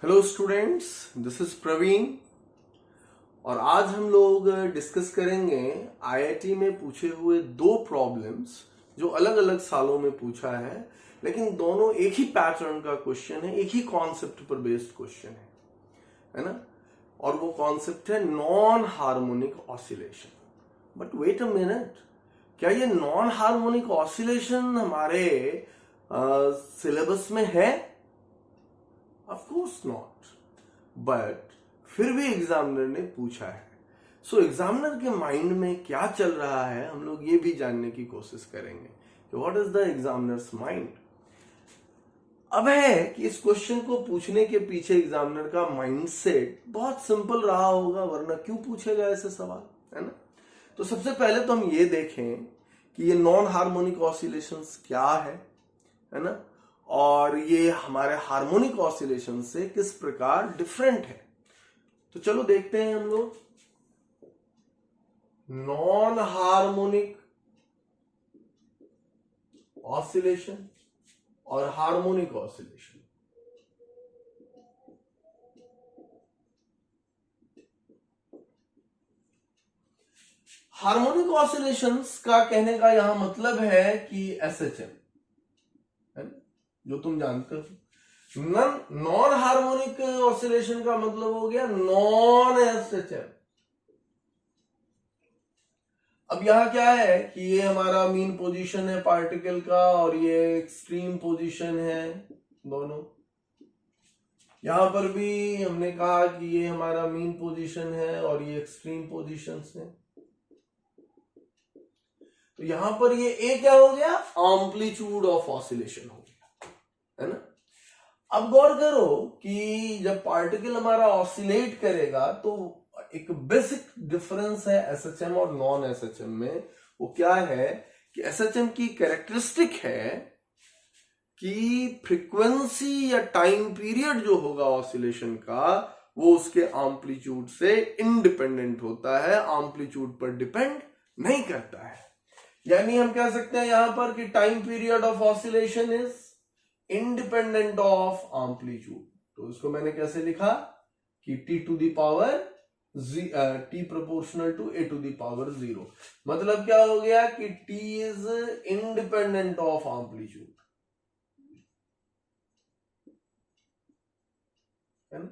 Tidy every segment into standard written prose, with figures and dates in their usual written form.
Hello students, this is Praveen और आज हम लोग डिस्कस करेंगे आईआईटी में पूछे हुए दो प्रॉब्लम्स जो अलग अलग सालों में पूछा है, लेकिन दोनों एक ही पैटर्न का क्वेश्चन है, एक ही कॉन्सेप्ट पर बेस्ड क्वेश्चन है ना। और वो कॉन्सेप्ट है non harmonic oscillation. But wait a minute, क्या ये नॉन हार्मोनिक ऑसिलेशन हमारे सिलेबस में है? ऑफ कोर्स नॉट, बट फिर भी एग्जामिनर ने पूछा है। सो एग्जामिनर के माइंड में क्या चल रहा है, हम लोग ये भी जानने की कोशिश करेंगे कि what is the examiners mind. अब है कि इस क्वेश्चन को पूछने के पीछे एग्जामिनर का माइंडसेट बहुत सिंपल रहा होगा, वरना क्यों पूछेगा ऐसे सवाल, है ना। तो सबसे पहले तो हम ये देखें कि ये नॉन हार्मोनिक ऑसिलेशंस क्या है ना, और ये हमारे हार्मोनिक ऑसिलेशन से किस प्रकार डिफरेंट है। तो चलो देखते हैं हम लोग नॉन हार्मोनिक ऑसिलेशन और हार्मोनिक ऑसिलेशन। हार्मोनिक ऑसिलेशंस का कहने का यहां मतलब है कि एसएचएम, जो तुम जानते हो। नॉन हार्मोनिक ऑसिलेशन का मतलब हो गया नॉन एसएचएम। अब यहां क्या है कि ये हमारा मीन पोजीशन है पार्टिकल का और ये एक्सट्रीम पोजीशन है दोनों। यहां पर भी हमने कहा कि ये हमारा मीन पोजीशन है और ये एक्सट्रीम पोजीशंस है। तो यहां पर ये ए क्या हो गया? एम्पलीट्यूड ऑफ ऑसिलेशन हो गया, है ना। अब गौर करो कि जब पार्टिकल हमारा ऑसिलेट करेगा तो एक बेसिक डिफरेंस है एसएचएम और नॉन एसएचएम में। वो क्या है कि एसएचएम की कैरेक्टरिस्टिक है कि फ्रीक्वेंसी या टाइम पीरियड जो होगा ऑसिलेशन का वो उसके एम्पलीट्यूड से इंडिपेंडेंट होता है, एम्पलीट्यूड पर डिपेंड नहीं करता है। यानी हम कह सकते हैं यहां पर कि time period of oscillation is independent of amplitude. तो इसको मैंने कैसे लिखा कि T to the power T proportional to A to the power 0। मतलब क्या हो गया कि T is independent of amplitude, है ना।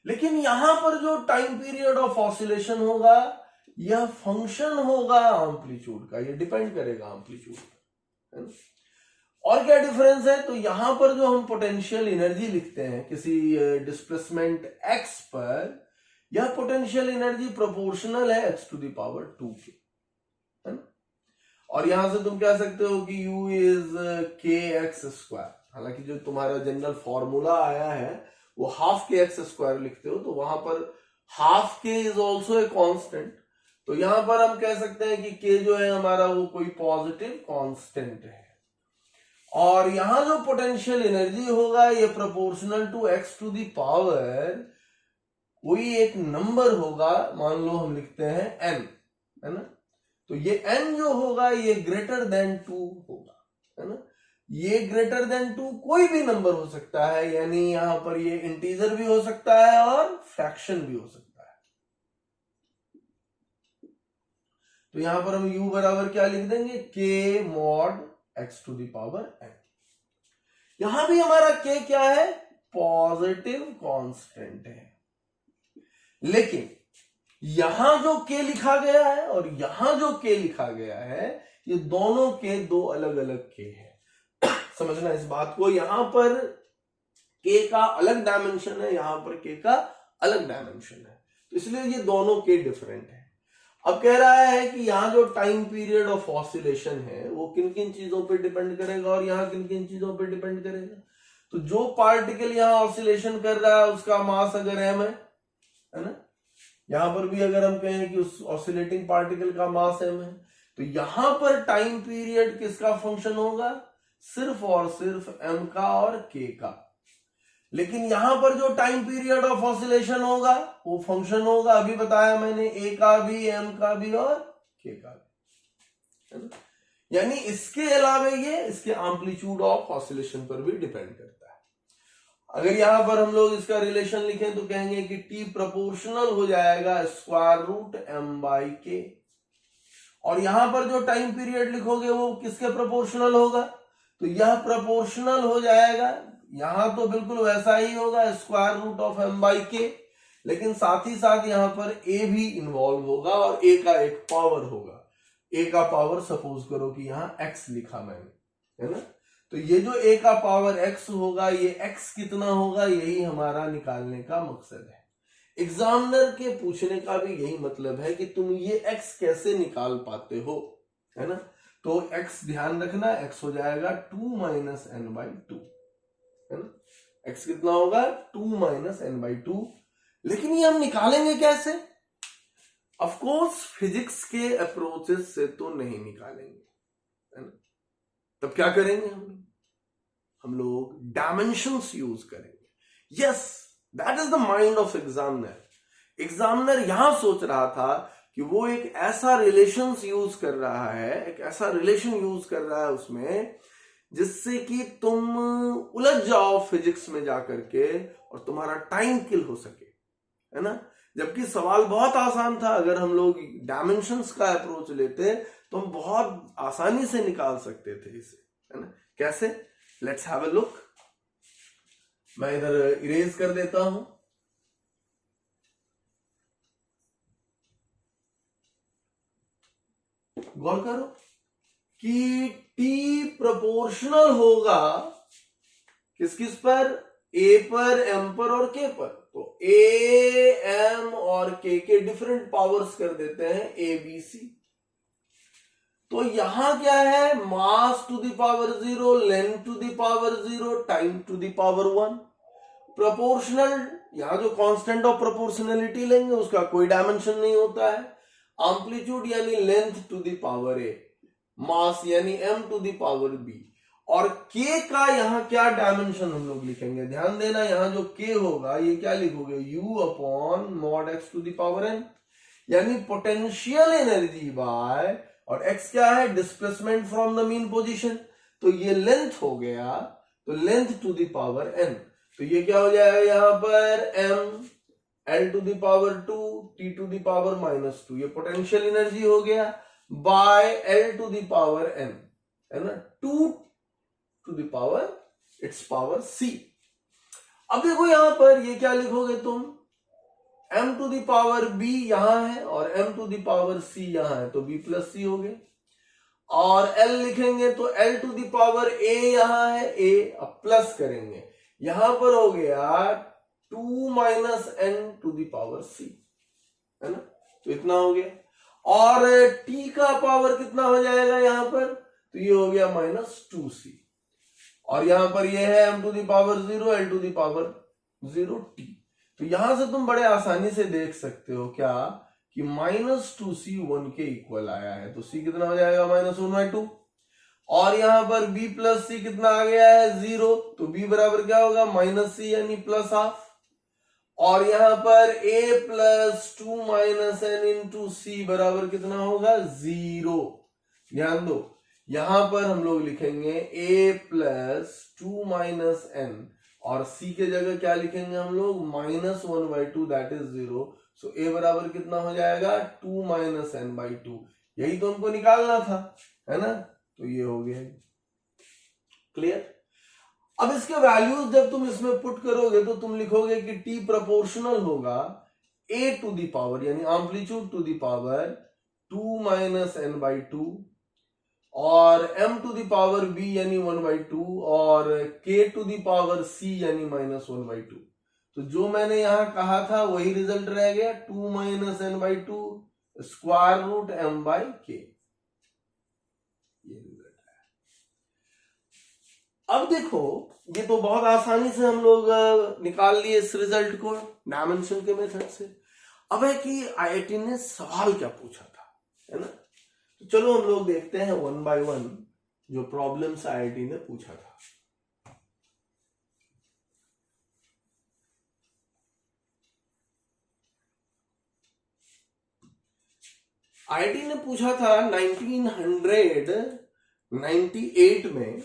लेकिन यहां पर जो टाइम पीरियड ऑफ ऑसिलेशन होगा यह फंक्शन होगा एम्पलीट्यूड का, यह डिपेंड करेगा एम्पलीट्यूड पर, है ना। और क्या डिफरेंस है? तो यहां पर जो हम पोटेंशियल एनर्जी लिखते हैं किसी डिस्प्लेसमेंट एक्स पर, यह पोटेंशियल एनर्जी प्रोपोर्शनल है एक्स टू द पावर 2 के, है ना। और यहां से तुम कह सकते हो कि u इज के एक्स स्क्वायर। हालांकि जो तुम्हारा जनरल फॉर्मूला आया है वो हाफ के एक्स स्क्वायर लिखते हो, तो वहां पर हाफ के इज ऑल्सो ए कॉन्स्टेंट। तो यहां पर हम कह सकते हैं कि k जो है हमारा वो कोई पॉजिटिव कांस्टेंट है। और यहां जो पोटेंशियल एनर्जी होगा ये proportional to x to the power कोई एक नंबर होगा, मान लो हम लिखते हैं n, है ना। तो ये n जो होगा ये ग्रेटर देन 2 होगा, है ना। ये ग्रेटर देन 2 कोई भी नंबर हो सकता है, यानी यहां पर ये इंटीजर भी हो सकता है और फ्रैक्शन भी हो सकता है। तो यहां पर हम u बराबर क्या लिख देंगे? k mod x to the power n। यहां भी हमारा k क्या है? पॉजिटिव कांस्टेंट है। लेकिन यहां जो k लिखा गया है और यहां जो k लिखा गया है ये दोनों के दो अलग अलग k है। समझना इस बात को, यहां पर k का अलग डायमेंशन है, यहां पर k का अलग डायमेंशन है, तो इसलिए ये दोनों k डिफरेंट है। अब कह रहा है कि यहां जो टाइम पीरियड ऑफ ऑसिलेशन है वो किन किन चीजों पर डिपेंड करेगा और यहां किन किन चीजों पर डिपेंड करेगा। तो जो पार्टिकल यहां ऑसिलेशन कर रहा है उसका मास अगर m है ना, यहां पर भी अगर हम कहें कि उस ऑसिलेटिंग पार्टिकल का मास m है, तो यहां पर टाइम पीरियड किसका फंक्शन होगा? सिर्फ और सिर्फ m का और k का। लेकिन यहां पर जो टाइम पीरियड ऑफ ऑसिलेशन होगा वो फंक्शन होगा, अभी बताया मैंने, a का भी, m का भी और k का भी, है ना। यानी इसके अलावा ये इसके एम्पलीट्यूड ऑफ ऑसिलेशन पर भी डिपेंड करता है। अगर यहां पर हम लोग इसका रिलेशन लिखें तो कहेंगे कि t प्रोपोर्शनल हो जाएगा स्क्वायर रूट m बाई के, और यहां पर जो टाइम पीरियड लिखोगे वो किसके प्रोपोर्शनल होगा, तो यह प्रोपोर्शनल हो जाएगा, यहां तो बिल्कुल वैसा ही होगा square root of m by k, लेकिन साथ ही साथ यहां पर a भी इन्वॉल्व होगा और a का एक पावर होगा, a का पावर सपोज करो कि यहां x लिखा मैंने, है ना, तो ये जो a का पावर x होगा, ये x कितना होगा, यही हमारा निकालने का मकसद है। एग्जामिनर के पूछने का भी यही मतलब है कि तुम ये x कैसे निकाल पाते हो, है ना, तो x ध्यान रखना, x हो जाएगा 2 माइनस एन बाई टू, है ना, x कितना होगा 2 माइनस एन बाई टू। लेकिन ये हम निकालेंगे कैसे, ऑफ कोर्स फिजिक्स के अप्रोचेस से तो नहीं निकालेंगे, है ना, तब क्या करेंगे हम लोग डायमेंशंस यूज करेंगे। Yes, that is the mind of examiner. Examiner यहां सोच रहा था कि वो एक ऐसा रिलेशन यूज कर रहा है, एक ऐसा रिलेशन यूज कर रहा है उसमें, जिससे कि तुम उलझ जाओ फिजिक्स में जाकर के और तुम्हारा टाइम किल हो सके, है ना, जबकि सवाल बहुत आसान था। अगर हम लोग डायमेंशंस का अप्रोच लेते तो हम बहुत आसानी से निकाल सकते थे इसे, है ना, कैसे, लेट्स हैव अ लुक। मैं इधर इरेज कर देता हूं। गौर करो कि t प्रोपोर्शनल होगा किस किस पर, a पर, m पर और k पर, तो a, m और k के डिफरेंट पावर्स कर देते हैं a, b, c। तो यहां क्या है, mass to the power 0, length to the power 0, time to the power 1। Proportional, यहां जो कांस्टेंट ऑफ प्रोपोर्शनलिटी लेंगे उसका कोई डायमेंशन नहीं होता है। एम्पलीट्यूड यानी length to the power a, mass यानी m to the power b, और k का यहां क्या डायमेंशन हम लोग लिखेंगे, ध्यान देना, यहां जो k होगा ये क्या लिखोगे, u upon mod x to the power n, यानी पोटेंशियल एनर्जी बाय, और x क्या है, displacement from the mean position, तो ये लेंथ हो गया, तो length to the power n, तो ये क्या हो जाएगा यहां पर m l to the power 2 t to the power -2, ये पोटेंशियल एनर्जी हो गया, by l to the power n, है ना, 2 to the power it's power c। अब देखो यहां पर ये क्या लिखोगे तुम, m to the power b यहां है और m to the power c यहां है, तो b प्लस c हो गए, और l लिखेंगे तो l to the power a यहां है, a अब प्लस करेंगे, यहां पर हो गया 2 minus n to the power c, है ना, तो इतना हो गया, और t का पावर कितना हो जाएगा यहां पर, तो ये हो गया -2c, और यहां पर ये है m to the power 0, l to the power 0t। तो यहां से तुम बड़े आसानी से देख सकते हो क्या कि -2c 1 के इक्वल आया है, तो c कितना हो जाएगा -1/2, और यहां पर b प्लस c कितना आ गया है 0, तो b बराबर क्या होगा -c यानी प्लस हाफ, और यहां पर a plus 2 minus n into c बराबर कितना होगा 0। ध्यान दो, यहां पर हम लोग लिखेंगे a प्लस 2 माइनस n, और c के जगह क्या लिखेंगे हम लोग -1/2, दैट इज 0, सो a बराबर कितना हो जाएगा 2 माइनस n/2, यही तो हमको निकालना था, है ना, तो ये हो गया, क्लियर। अब इसके वैल्यूज जब तुम इसमें पुट करोगे तो तुम लिखोगे कि t प्रोपोर्शनल होगा a टू द पावर यानी amplitude to the power 2 minus n/2, और m to the power b यानी 1/2, और k to the power c यानी -1/2। तो जो मैंने यहां कहा था वही रिजल्ट रह गया, 2 minus n/2 square root m/k, ये रिजल्ट है। अब देखो ये तो बहुत आसानी से हम लोग निकाल लिए इस रिजल्ट को डायमेंशन के मेथड से। अब है कि आईआईटी ने सवाल क्या पूछा था, है ना, तो चलो हम लोग देखते हैं 1 बाय 1 जो प्रॉब्लम्स आईआईटी ने पूछा था। आईआईटी ने पूछा था 1998 में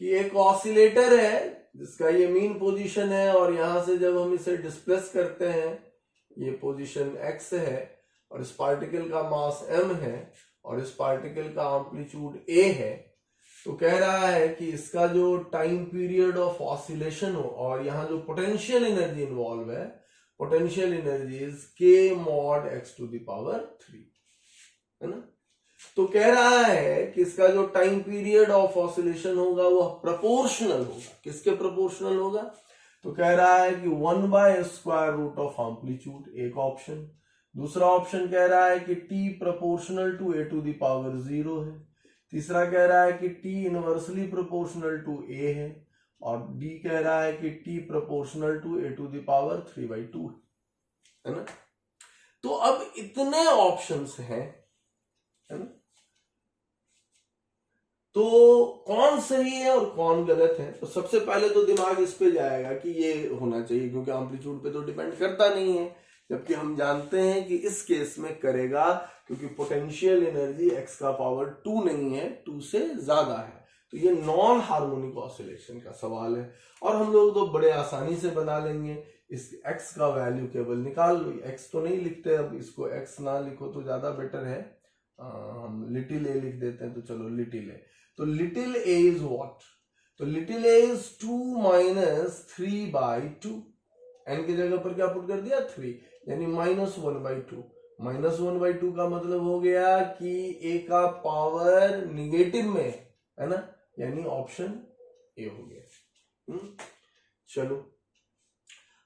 कि एक ऑसिलेटर है जिसका ये मीन पोजीशन है, और यहां से जब हम इसे डिस्प्लेस करते हैं, ये पोजीशन x है, और इस पार्टिकल का मास m है, और इस पार्टिकल का एम्पलीट्यूड a है, तो कह रहा है कि इसका जो टाइम पीरियड ऑफ ऑसिलेशन हो, और यहाँ जो पोटेंशियल एनर्जी इन्वॉल्व है, potential energy is k mod x to the power 3, है ना। तो कह रहा है कि इसका जो टाइम पीरियड ऑफ ऑसिलेशन होगा वो प्रोपोर्शनल होगा। किसके प्रोपोर्शनल होगा? तो कह रहा है कि 1/√ऑफ एम्पलीट्यूड, एक ऑप्शन। दूसरा ऑप्शन कह रहा है कि t proportional to a to the power 0 है। तीसरा कह रहा है कि t inversely proportional to a है, और d कह रहा है कि t proportional to a to the power 3/2 है ना। तो अब इतने ऑप्शंस हैं, है ना, तो कौन सही है और कौन गलत है? तो सबसे पहले तो दिमाग इस पे जाएगा कि ये होना चाहिए, क्योंकि एम्पलीट्यूड पे तो डिपेंड करता नहीं है, जबकि हम जानते हैं कि इस केस में करेगा, क्योंकि पोटेंशियल एनर्जी x का पावर 2 नहीं है, 2 से ज्यादा है। तो ये नॉन हार्मोनिक ऑसिलेशन का सवाल है, और हम लोग तो बड़े आसानी से बना लेंगे। इस x का वैल्यू केवल निकाल लो, x तो नहीं लिखते, अब इसको x ना लिखो तो ज्यादा बेटर है, हम लिटिल a लिख देते हैं, तो चलो लिटिल a। तो लिटिल a इज व्हाट? तो लिटिल a इज 2 - 3/2, n की जगह पर क्या पुट कर दिया? 3, यानी -1/2। -1/2 का मतलब हो गया कि a का पावर निगेटिव में है ना, यानी ऑप्शन ए हो गया। चलो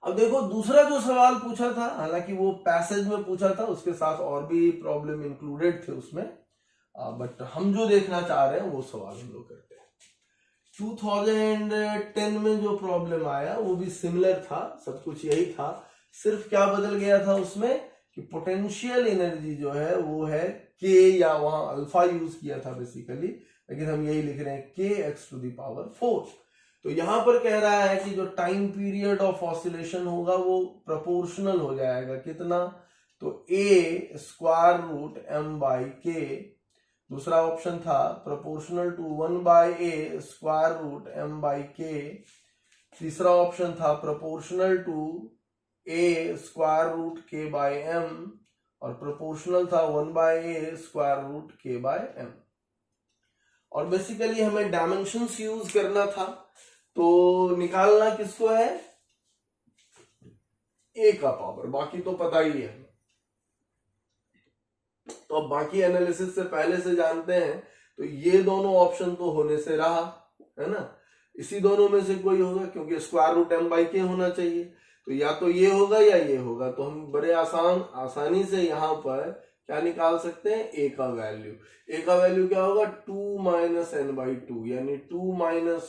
अब देखो दूसरा जो सवाल पूछा था, हालांकि वो पैसेज में पूछा था, उसके साथ और भी प्रॉब्लम इंक्लूडेड थे उसमें, बट हम जो देखना चाह रहे हैं वो सवाल हम लोग करते हैं। 2010 में जो प्रॉब्लम आया वो भी सिमिलर था, सब कुछ यही था, सिर्फ क्या बदल गया था उसमें कि पोटेंशियल एनर्जी जो है वो है k, या वहां अल्फा यूज किया था बेसिकली, लेकिन हम यही लिख रहे हैं kx to the power 4। तो यहां पर कह रहा है कि जो टाइम पीरियड ऑफ ऑसिलेशन होगा वो प्रोपोर्शनल हो जाएगा, कितना? तो a√m/k। दूसरा ऑप्शन था प्रोपोर्शनल टू 1/a√m/k। तीसरा ऑप्शन था प्रोपोर्शनल टू a√k/m, और प्रोपोर्शनल था 1/a√k/m। और बेसिकली हमें डायमेंशंस यूज करना था, तो निकालना किसको है? a का पावर, बाकी तो पता ही है। तो अब बाकी एनालिसिस से पहले से जानते हैं, तो ये दोनों ऑप्शन तो होने से रहा, है ना, इसी दोनों में से कोई होगा, क्योंकि √m/k होना चाहिए, तो या तो ये होगा या ये होगा। तो हम बड़े आसानी से यहाँ पर क्या निकाल सकते हैं? a का वैल्यू। a का वैल्यू क्या होगा? 2 - n/2, यानी 2 -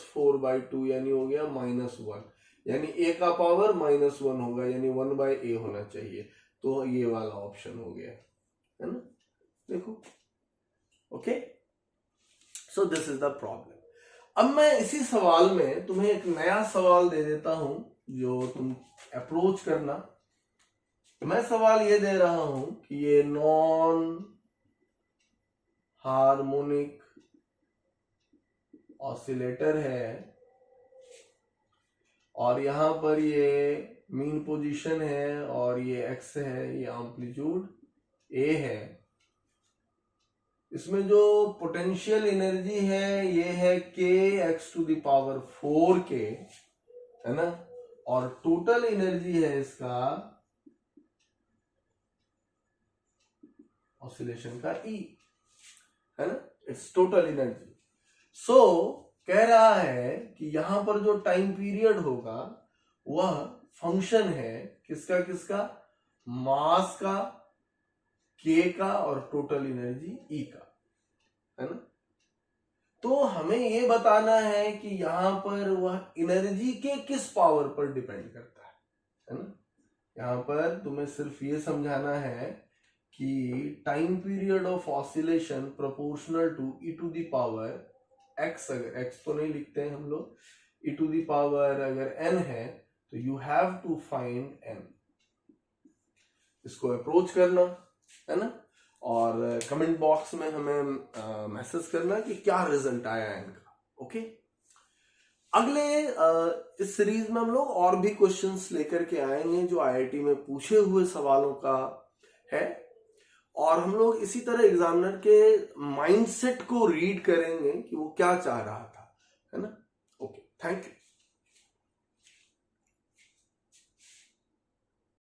4/2, यानी हो गया -1, यानी a का पावर -1 होगा, यानी 1/a होना चाहिए। तो ये वाला ऑप्शन हो गया, है ना, देखो। Okay, so this is the problem. अब मैं इसी सवाल में तुम्हें एक नया सवाल दे देता हूं जो तुम अप्रोच करना। मैं सवाल ये दे रहा हूं कि ये नॉन हार्मोनिक ऑसिलेटर है, और यहां पर ये मीन पोजीशन है, और ये x है, ये एम्पलीट्यूड a है। इसमें जो पोटेंशियल एनर्जी है ये है kx to the power 4k, है ना, और टोटल एनर्जी है इसका ऑसिलेशन का E, है ना, इट्स टोटल एनर्जी। सो कह रहा है कि यहां पर जो टाइम पीरियड होगा वह फंक्शन है किसका किसका? मास का, k का, और टोटल एनर्जी E का, है ना। तो हमें ये बताना है कि यहां पर वह एनर्जी के किस पावर पर डिपेंड करता है ना। यहां पर तुम्हें सिर्फ ये समझाना है कि time period of oscillation proportional to e to the power x, अगर x तो नहीं लिखते हैं हम लोग, e टू द पावर अगर n है तो you have to find n। इसको अप्रोच करना, है ना, और कमेंट बॉक्स में हमें मैसेज करना कि क्या रिजल्ट आया इनका। ओके, अगले इस सीरीज में हम लोग और भी क्वेश्चंस लेकर के आएंगे जो आईआईटी में पूछे हुए सवालों का है, और हम लोग इसी तरह एग्जामिनर के माइंडसेट को रीड करेंगे कि वो क्या चाह रहा था, है ना। Okay, thank you.